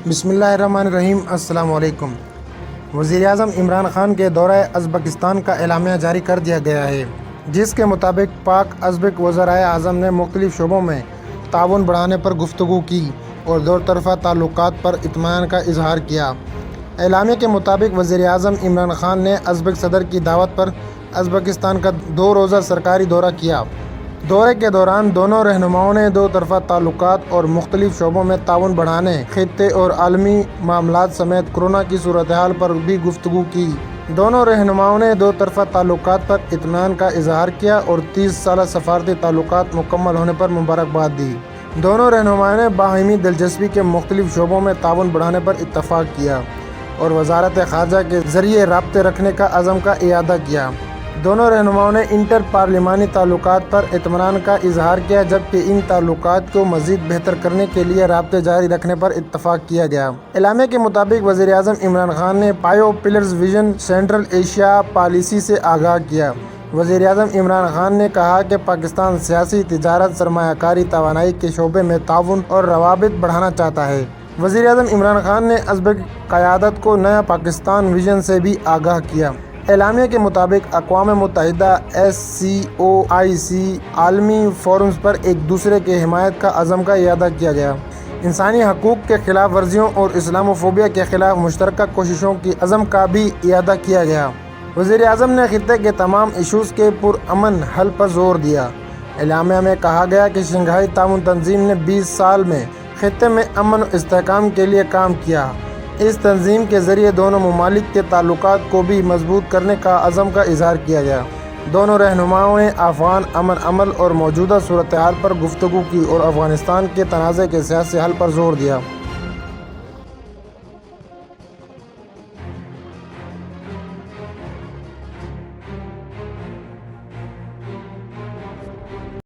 بسم اللہ الرحمن الرحیم۔ السلام علیکم۔ وزیر اعظم عمران خان کے دورہ ازبکستان کا اعلامیہ جاری کر دیا گیا ہے، جس کے مطابق پاک ازبک وزرائے اعظم نے مختلف شعبوں میں تعاون بڑھانے پر گفتگو کی اور دو طرفہ تعلقات پر اطمینان کا اظہار کیا۔ اعلامیہ کے مطابق وزیر اعظم عمران خان نے ازبک صدر کی دعوت پر ازبکستان کا 2 روزہ سرکاری دورہ کیا۔ دورے کے دوران دونوں رہنماؤں نے دو طرفہ تعلقات اور مختلف شعبوں میں تعاون بڑھانے، خطے اور عالمی معاملات سمیت کورونا کی صورتحال پر بھی گفتگو کی۔ دونوں رہنماؤں نے دو طرفہ تعلقات پر اطمینان کا اظہار کیا اور 30 سالہ سفارتی تعلقات مکمل ہونے پر مبارکباد دی۔ دونوں رہنماؤں نے باہمی دلچسپی کے مختلف شعبوں میں تعاون بڑھانے پر اتفاق کیا اور وزارت خارجہ کے ذریعے رابطے رکھنے کا عزم کا اعادہ کیا۔ دونوں رہنماؤں نے انٹر پارلیمانی تعلقات پر اطمینان کا اظہار کیا، جبکہ ان تعلقات کو مزید بہتر کرنے کے لیے رابطے جاری رکھنے پر اتفاق کیا گیا۔ اعلامیہ کے مطابق وزیر اعظم عمران خان نے five pillars vision central Asia policy سے آگاہ کیا۔ وزیر اعظم عمران خان نے کہا کہ پاکستان سیاسی، تجارت، سرمایہ کاری، توانائی کے شعبے میں تعاون اور روابط بڑھانا چاہتا ہے۔ وزیر اعظم عمران خان نے ازبک قیادت کو نیا پاکستان ویژن سے بھی آگاہ کیا۔ اعلامیہ کے مطابق اقوام متحدہ، SCOIC عالمی فورمز پر ایک دوسرے کی حمایت کا عزم کا اعادہ کیا گیا۔ انسانی حقوق کے خلاف ورزیوں اور اسلاموفوبیا کے خلاف مشترکہ کوششوں کی عزم کا بھی اعادہ کیا گیا۔ وزیر اعظم نے خطے کے تمام ایشوز کے پرامن حل پر زور دیا۔ اعلامیہ میں کہا گیا کہ شنگھائی تعاون تنظیم نے 20 سال میں خطے میں امن و استحکام کے لیے کام کیا۔ اس تنظیم کے ذریعے دونوں ممالک کے تعلقات کو بھی مضبوط کرنے کا عزم کا اظہار کیا گیا۔ دونوں رہنماؤں نے افغان امن عمل اور موجودہ صورتحال پر گفتگو کی اور افغانستان کے تنازع کے سیاسی حل پر زور دیا۔